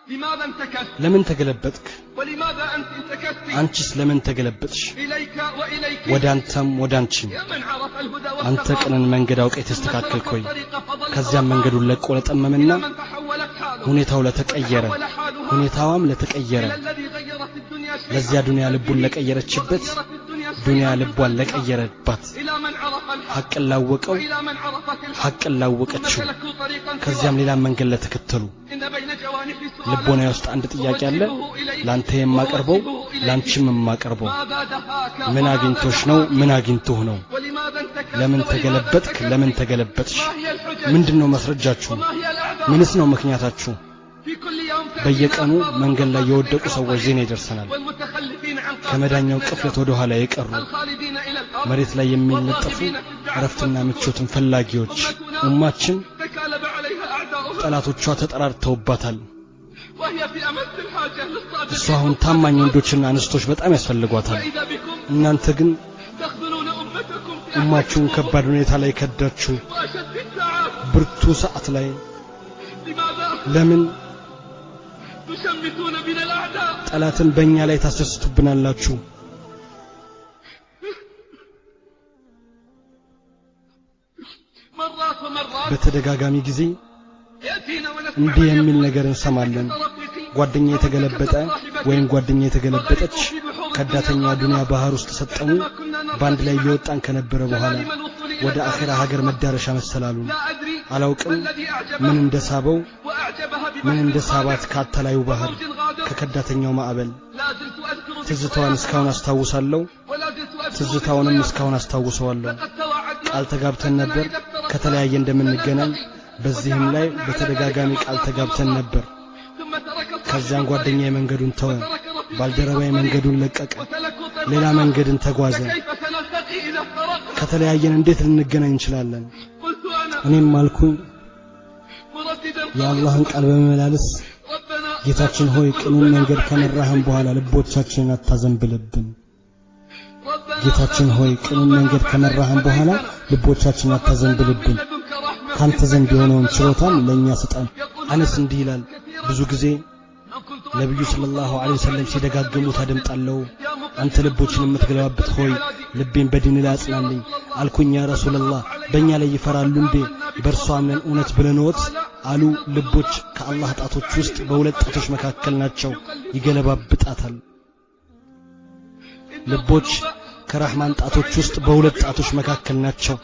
لماذا انتكست ለምን ተገለበጥክ ولماذا أنت انتكست አንቺስ ለምን ተገለበጥሽ إليك وإليك ወዳንተም ወዳንቺም يا من عرف الهدى አንተ والتقى ቅንን መንገድ አውቀህ ተስተካከልክ ወይ ከዚያም መንገዱን ለቆ ለጠመመና من تحولت حاله ሁኔታው ለተቀየረ ሁኔታዋም ለተቀየረ الذي غيرت الدنيا شيئا ለዚያ ዱንያ ልቡን ለቀየረችበት غيرت الدنيا ዱንያ ልቧን ለቀየረባት إلى من عرف الحق ሐቅን ላወቀው إلى من عرفت الحق ሐቅን ላወቀችው سلكوا طريقا ከዚያም ሌላ መንገድ ለተከተሉ إن بين جوانح سؤالا ልቦና ውስጥ አንድ ጥያቄ አለ ላንተ የማቀርበው ላንቺም የማቀርበው ماذا دهاك ምን አግኝቶሽ ነው ምን አግኝቶህ ነው ولماذا انتكست ለምን ተገለበጥክ ለምን ተገለበጥሽ ما هي الحجج ምንድነው ማስረጃችሁ وما هي الأعذار ምንስ ነው ምክንያታችሁ في كل يوم በየቀኑ መንገድ ላይ የወደቁ ሰዎች ዜና ይደርሰናል والمتخلفين عن ከመዳኛው ቅፍለት ወደ ኋላ የቀሩ الخالدين إلى الأرض መሬት ላይ የሚለጠፉ እረፍትና ምቾትን ፈላጊዎች ኡማችን تكالب عليها أعداؤها ጠላቶቿ ተጠራርተውባታል وهي في أمس الحاجة للصادقين እሷ አሁን ታማኝ ወንዶችና አንስቶች በጣም ያስፈልጓታል فإذا بكم እናንተ ግን تخذلون أمتكم في ኡማችሁን ከባድ ሁኔታ ላይ ከዳችሁ وأشد الساعات ብርቱ ሰዓት ላይ لماذا ለምን تشمتون بنا الأعداء ጠላትን በእኛ ላይ ታስደስቱብናላችሁ مرات ومرات በተደጋጋሚ ጊዜ يأتينا እንዲህ ونسمع የሚል ነገር እንሰማለን ጓደኛ የተገለበጠ ወይም ጓደኛ የተገለበጠች ከዳተኛ ዱንያ ባህር ውስጥ ተሰጠሙ ባንድ ላይ እየወጣን ከነበረ በኋላ ወደ አኺራ ሀገር መዳረሻ መሰላሉ لا أدري አላውቅም الذي أعجبها ምን እንደሳበው وأعجبها ምን ببحر እንደሳባት ካተላዩ ባህር ከከዳተኛው ማዕበል لا زلت أذكر ትዝታዋን እስካሁን አስታውሳለሁ ولا زلت أذكر ትዝታውንም እስካሁን አስታውሰዋለሁ لقد تواعدنا ቃል ተጋብተን ነበር ከተለያየ እንደምንገናኝ በዚህም ላይ በተደጋጋሚ ቃል ተጋብተን ነበር ثم ترك ከዚያን ጓደኛዬ መንገዱን ተወ ባልደረባዬ መንገዱን ለቀቀ ሌላ መንገድን ተጓዘ كيف سنلتقي إذا افترقنا ከተለያየን እንዴት ልንገናኝ እንችላለን قلت أنا እኔም አልኩኝ مرددا የአላህን ቃል በመመላለስ ربنا ጌታችን ሆይ ቅኑን መንገድ ከመራህን በኋላ ልቦቻችንን አታዘንብልብን ربنا ጌታችን ሆይ ቅኑን መንገድ ከመራህን በኋላ ልቦቻችንን አታዘንብልብን لدنك رحمة ካንተ ዘንድ የሆነውን ችሎታን ለኛ ስጠን አነስ እንዲህ ይላል ብዙ ጊዜ أن كنت ነብዩ ሰለላሁ ዐለይሂ ወሰለም ሲደጋግሙት አደምጣለሁ አንተ ልቦችን የምትገለባብጥ ሆይ ልቤን በዲን ላይ አጽናልኝ አልኩኝ ያ ረሱላህ በእኛ ላይ ይፈራሉ እንዴ በእርሷ አምነን እውነት ብለንወት አሉ ልቦች ከአላህ ጣቶች ውስጥ በሁለት ጣቶች መካከል ናቸው ይገለባብጣታል ልቦች ከራህማን ጣቶች ውስጥ በሁለት ጣቶች መካከል ናቸው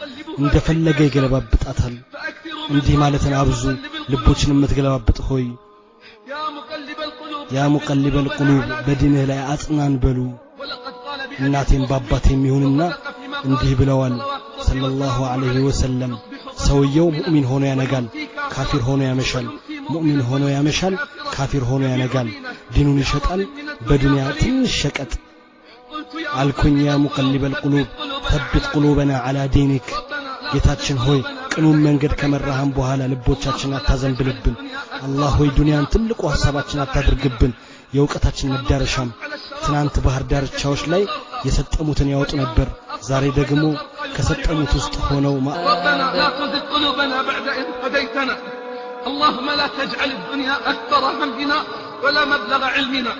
እንደፈለገ ይገለባብጣታል እንዲህ ማለትን አብዙ ልቦችን የምትገለባብጥ ሆይ يا مقلب القلوب ያ ሙቀሊበል ቁሉብ በዲንህ ላይ አጽናን በሉ ولقد قال እናቴም ባባቴም ይሁንና እንዲህ ብለዋል ሰለላሁ ዐለይሂ ወሰለም ሰውየው ሙእሚን ሆኖ ያነጋል ካፊር ሆኖ ያመሻል ሙእሚን ሆኖ ያመሻል ካፊር ሆኖ ያነጋል ዲኑን ይሸጣል በዱንያ ትንሽ ሸቀጥ قلت يا አልኩኝ ያ ሙቀሊበል ቁሉብ ተብት ቁሉበና ዐላ ዲኒክ ጌታችን ሆይ ቅኑን መንገድ ከመራህን በኋላ ልቦቻችን አታዘንብልብን አላህ ሆይ ዱንያን ትልቁ ሐሳባችን አታድርግብን የእውቀታችን መዳረሻም ትናንት ባህር ዳርቻዎች ላይ የሰጠሙትን ያወጡ ነበር ዛሬ ደግሞ ከሰጠሙት ውስጥ ሆነው ربنا لا تزغ قلوبنا بعد إذ هديتنا اللهم لا تجعل الدنيا أكبر همنا ولا مبلغ علمنا